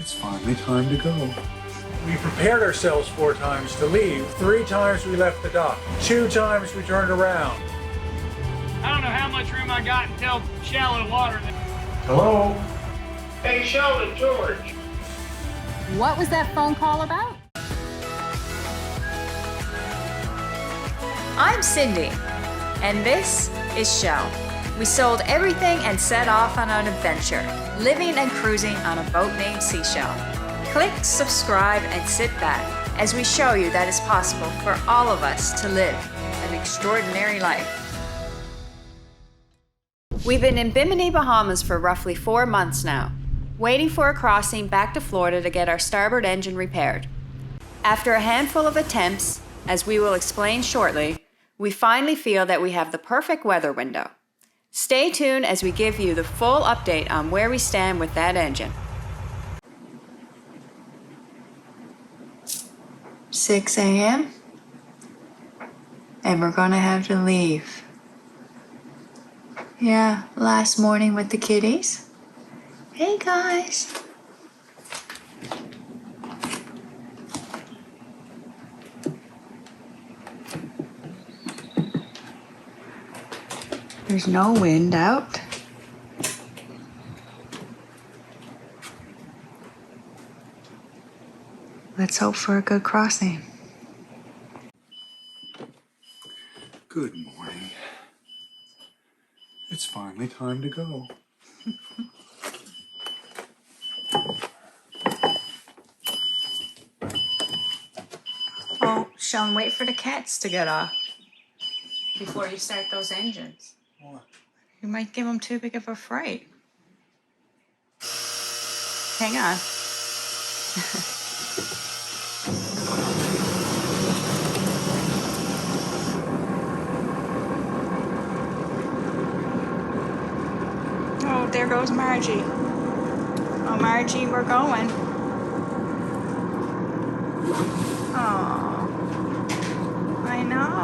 It's finally time to go. We prepared ourselves 4 times to leave. 3 times we left the dock. 2 times we turned around. I don't know how much room I got until shallow water. Hello? Hey, Sheldon, George. What was that phone call about? I'm Cindy, and this is Shell. We sold everything and set off on an adventure, living and cruising on a boat named C-Shel. Click, subscribe, and sit back as we show you that it's possible for all of us to live an extraordinary life. We've been in Bimini, Bahamas for roughly 4 months now, waiting for a crossing back to Florida to get our starboard engine repaired. After a handful of attempts, as we will explain shortly, we finally feel that we have the perfect weather window. Stay tuned as we give you the full update on where we stand with that engine. 6 a.m. and we're gonna have to leave. Yeah, last morning with the kiddies. Hey guys. There's no wind out. Let's hope for a good crossing. Good morning. It's finally time to go. Oh, Sean, wait for the cats to get off before you start those engines. What? You might give them too big of a fright. Hang on. Oh, there goes Margie. Oh, Margie, we're going. Oh, I know.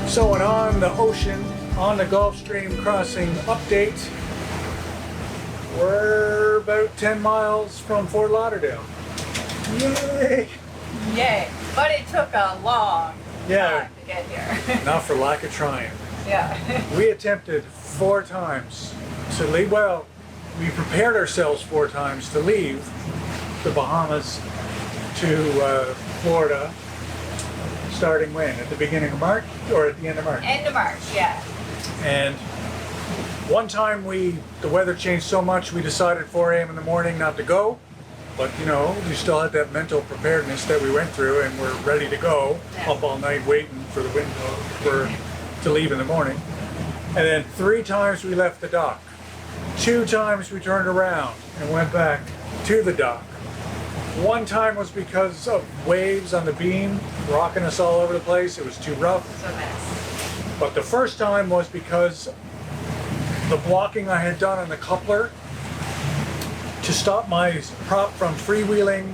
So an on the ocean, on the Gulf Stream crossing update. We're about 10 miles from Fort Lauderdale. Yay! Yay, but it took a long time to get here. Not for lack of trying. Yeah. We attempted 4 times to leave. Well, we prepared ourselves 4 times to leave the Bahamas to Florida. Starting when? At the beginning of March or at the end of March? End of March, yeah. And one time the weather changed so much we decided 4 a.m. in the morning not to go. But you know, we still had that mental preparedness that we went through and we're ready to go. Yeah. Up all night waiting for the window to leave in the morning. And then 3 times we left the dock. 2 times we turned around and went back to the dock. 1 time was because of waves on the beam rocking us all over the place. It was too rough. So nice. But the first time was because the blocking I had done on the coupler to stop my prop from freewheeling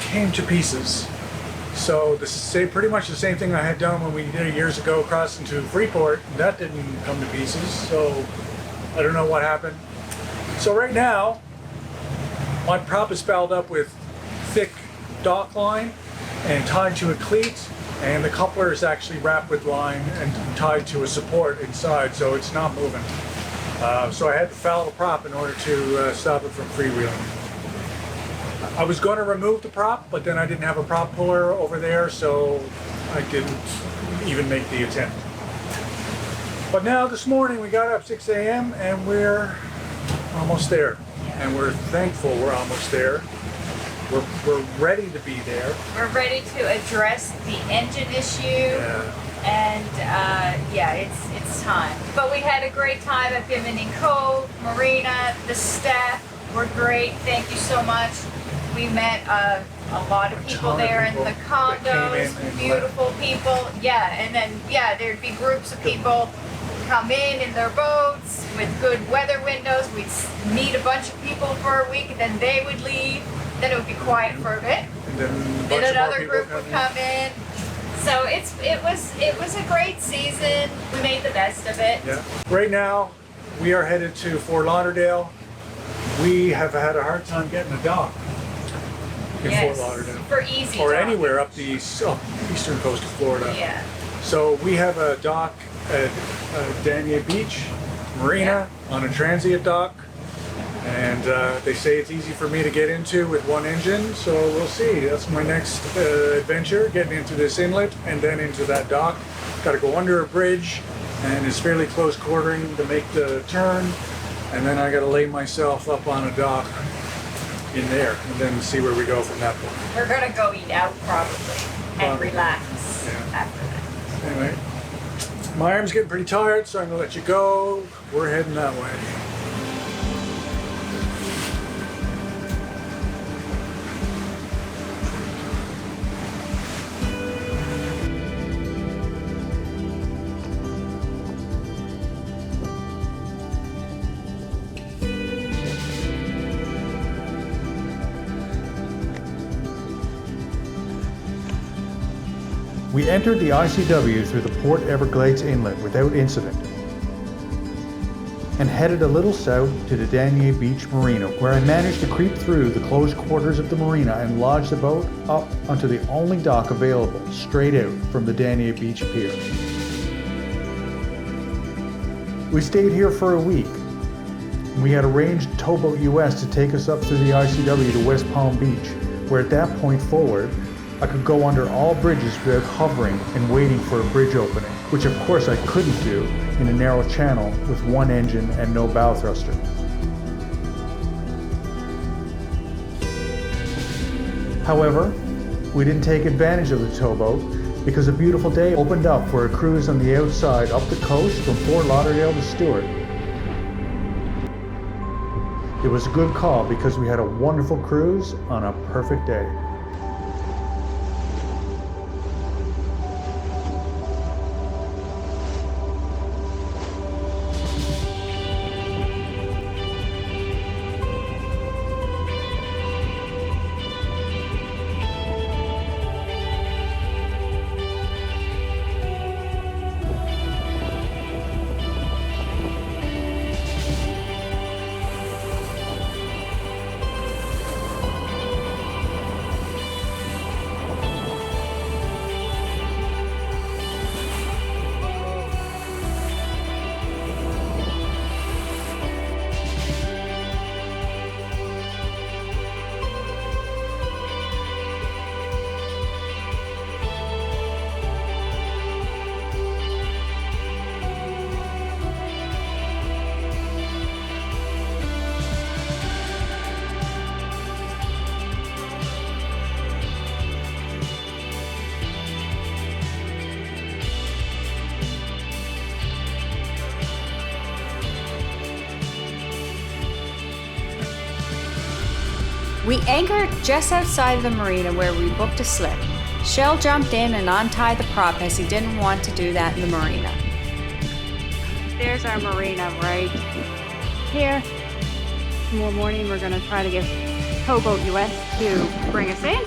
came to pieces. So this is pretty much the same thing I had done when we did it years ago crossing to Freeport. That didn't come to pieces, so I don't know what happened. So right now, my prop is fouled up with thick dock line and tied to a cleat, and the coupler is actually wrapped with line and tied to a support inside, so it's not moving. So I had to foul the prop in order to stop it from freewheeling. I was going to remove the prop, but then I didn't have a prop puller over there, so I didn't even make the attempt. But now this morning we got up 6 a.m. and we're almost there. And we're thankful we're almost there. We're ready to be there. We're ready to address the engine issue. Yeah. And yeah, it's time. But we had a great time at Bimini Cove, Marina. The staff were great. Thank you so much. We met a lot of people there in the condos, beautiful people. Yeah, and then there'd be groups of people come in their boats with good weather windows. We'd meet a bunch of people for a week, and then they would leave. Then it would be quiet for a bit. And then another group would come in. So it was a great season. We made the best of it. Yeah. Right now, we are headed to Fort Lauderdale. We have had a hard time getting a dock in Fort Lauderdale. For easy or dock. Anywhere up the eastern coast of Florida. Yeah. So we have a dock at Dania Beach Marina on a transient dock, and they say it's easy for me to get into with one engine, so we'll see. That's my next adventure, getting into this inlet and then into that dock. Got to go under a bridge, and it's fairly close quartering to make the turn, and then I got to lay myself up on a dock in there and then see where we go from that point. We're gonna go eat out probably and relax after that. Anyway, my arm's getting pretty tired, so I'm gonna let you go. We're heading that way. We entered the ICW through the Port Everglades Inlet without incident and headed a little south to the Dania Beach Marina, where I managed to creep through the closed quarters of the marina and lodge the boat up onto the only dock available, straight out from the Dania Beach Pier. We stayed here for a week. We had arranged Towboat US to take us up through the ICW to West Palm Beach, where at that point forward, I could go under all bridges without hovering and waiting for a bridge opening, which of course I couldn't do in a narrow channel with one engine and no bow thruster. However, we didn't take advantage of the towboat because a beautiful day opened up for a cruise on the outside up the coast from Fort Lauderdale to Stuart. It was a good call because we had a wonderful cruise on a perfect day. We anchored just outside the marina where we booked a slip. Shell jumped in and untied the prop as he didn't want to do that in the marina. There's our marina right here. Tomorrow morning we're gonna try to get Towboat US to bring us in.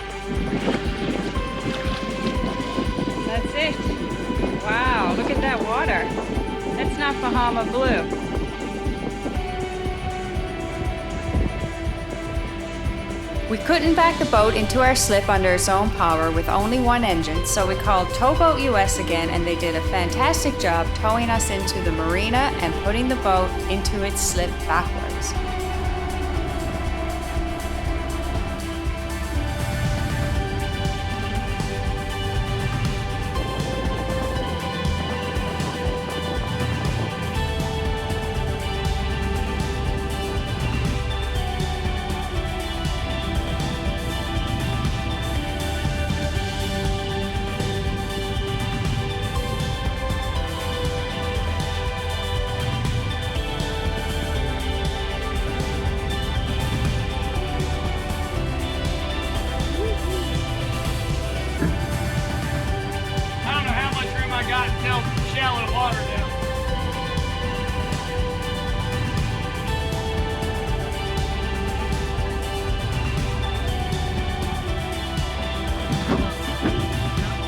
Yacht Bahama Blue. We couldn't back the boat into our slip under its own power with only one engine, so we called Towboat US again, and they did a fantastic job towing us into the marina and putting the boat into its slip backwards. I don't know how much room I got until shallow water down.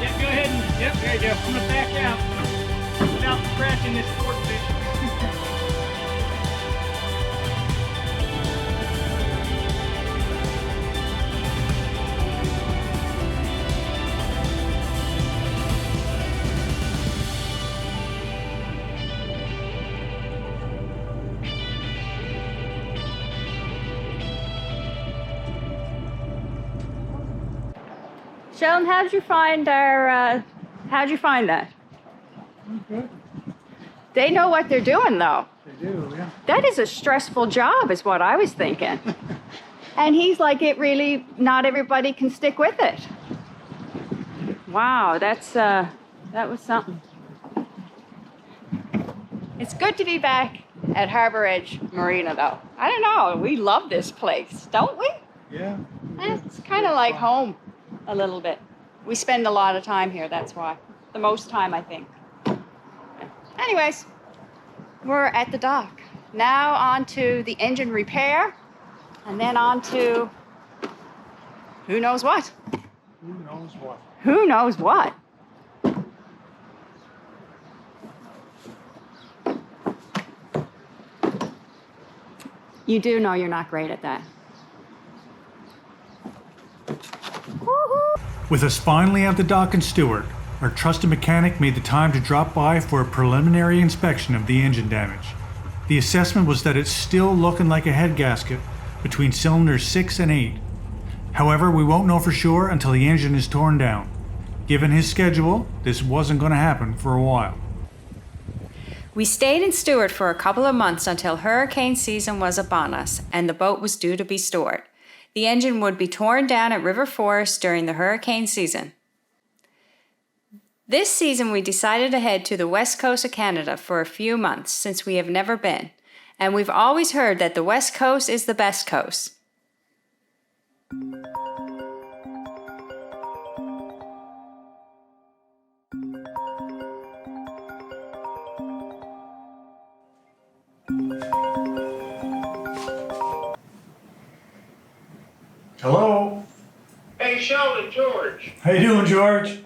Yeah, go ahead and, yep, there you go. I'm gonna back out without scratching this sport fish. Sheldon, how'd you find how'd you find that? Good. They know what they're doing though. They do, yeah. That is a stressful job is what I was thinking. And he's like, it really, not everybody can stick with it. Wow, that was something. It's good to be back at Harbor Edge Marina though. I don't know, we love this place, don't we? Yeah. It's kind of like home a little bit. We spend a lot of time here, that's why. The most time, I think. Anyways, we're at the dock. Now on to the engine repair, and then on to who knows what. Who knows what? Who knows what? You do know you're not great at that. With us finally at the dock in Stuart, our trusted mechanic made the time to drop by for a preliminary inspection of the engine damage. The assessment was that it's still looking like a head gasket between cylinders 6 and 8. However, we won't know for sure until the engine is torn down. Given his schedule, this wasn't going to happen for a while. We stayed in Stuart for a couple of months until hurricane season was upon us and the boat was due to be stored. The engine would be torn down at River Forest during the hurricane season. This season we decided to head to the west coast of Canada for a few months since we have never been, and we've always heard that the west coast is the best coast. Hello. Hey, Sheldon, George. How you doing, George?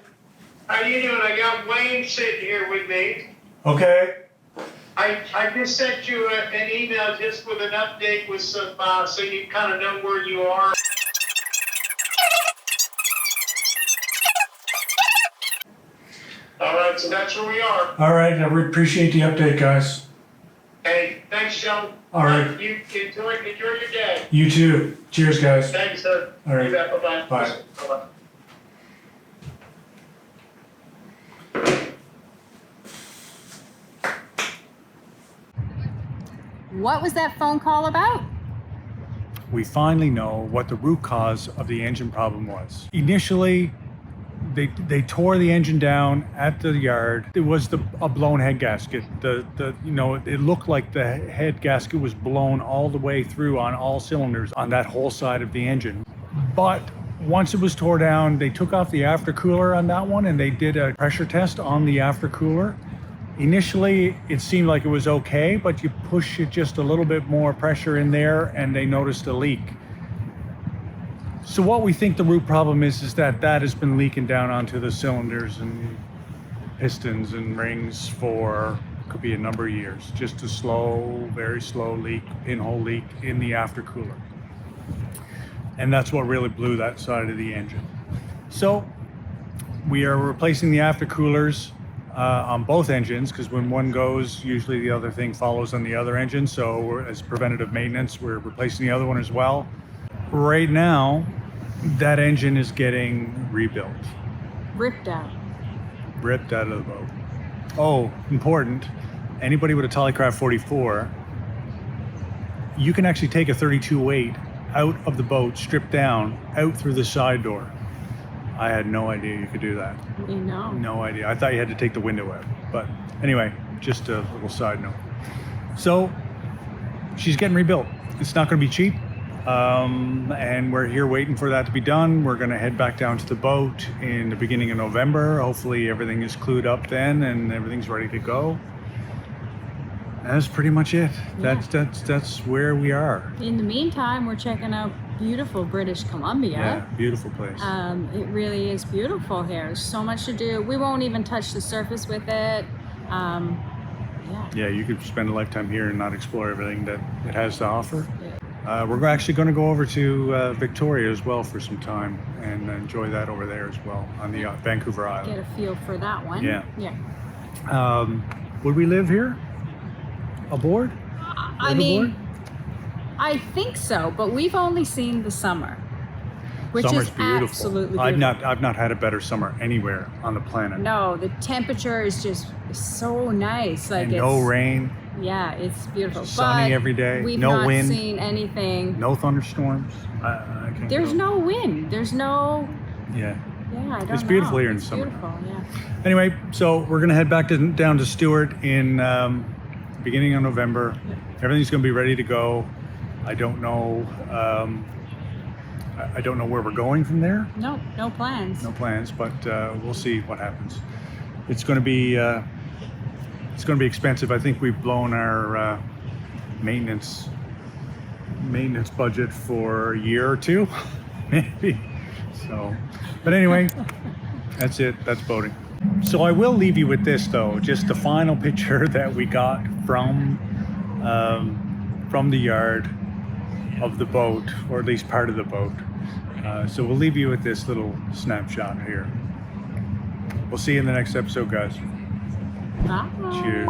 How you doing? I got Wayne sitting here with me. Okay. I just sent you an email just with an update with some, so you kind of know where you are. All right, so that's where we are. All right, I appreciate the update, guys. Hey, thanks, Sheldon. All right. You enjoy your day. You too. Cheers, guys. Thanks, sir. All right. You bet. Bye-bye. Bye. Bye-bye. What was that phone call about? We finally know what the root cause of the engine problem was. Initially, they tore the engine down at the yard. It was a blown head gasket. It looked like the head gasket was blown all the way through on all cylinders on that whole side of the engine. But once it was tore down, they took off the aftercooler on that one and they did a pressure test on the aftercooler. Initially, it seemed like it was okay, but you push it just a little bit more pressure in there and they noticed a leak. So what we think the root problem is that has been leaking down onto the cylinders and pistons and rings for could be a number of years. Just a slow, very slow leak, pinhole leak in the aftercooler. And that's what really blew that side of the engine. So we are replacing the aftercoolers on both engines, because when one goes, usually the other thing follows on the other engine. So as preventative maintenance, we're replacing the other one as well. Right now, that engine is getting rebuilt. Ripped out. Ripped out of the boat. Oh, important. Anybody with a Tallycraft 44, you can actually take a 32 weight out of the boat, stripped down, out through the side door. I had no idea you could do that. You know. No idea. I thought you had to take the window out. But anyway, just a little side note. So she's getting rebuilt. It's not going to be cheap. And we're here waiting for that to be done. We're going to head back down to the boat in the beginning of November. Hopefully everything is clued up then and everything's ready to go. That's pretty much it. Yeah. That's where we are. In the meantime, we're checking out beautiful British Columbia. Yeah, beautiful place. It really is beautiful here. There's so much to do. We won't even touch the surface with it. Yeah, you could spend a lifetime here and not explore everything that it has to offer. Yeah. We're actually going to go over to Victoria as well for some time and enjoy that over there as well on the Vancouver Island. Get a feel for that one. Yeah. Yeah. Would we live here? Aboard? I mean, I think so, but we've only seen the summer, which Summer's is beautiful. absolutely I've beautiful. not had a better summer anywhere on the planet. No, the temperature is just so nice. Like And it's, no rain, Yeah, it's beautiful. sunny But every day, We've no not wind, seen anything. no thunderstorms. I can't There's go. no wind. There's no. Yeah. Yeah, I don't know. It's beautiful here in It's summer. Beautiful, yeah. Anyway, so we're gonna head back down to Stuart in beginning of November. Everything's gonna be ready to go. I don't know. I don't know where we're going from there. No plans. No plans, but we'll see what happens. It's gonna be expensive. I think we've blown our maintenance budget for a year or two, maybe. So, but anyway, that's it. That's boating. So I will leave you with this though, just the final picture that we got from the yard of the boat, or at least part of the boat. So we'll leave you with this little snapshot here. We'll see you in the next episode, guys. Bye. Cheers.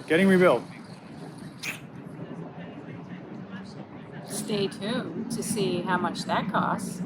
Getting rebuilt. Stay tuned to see how much that costs.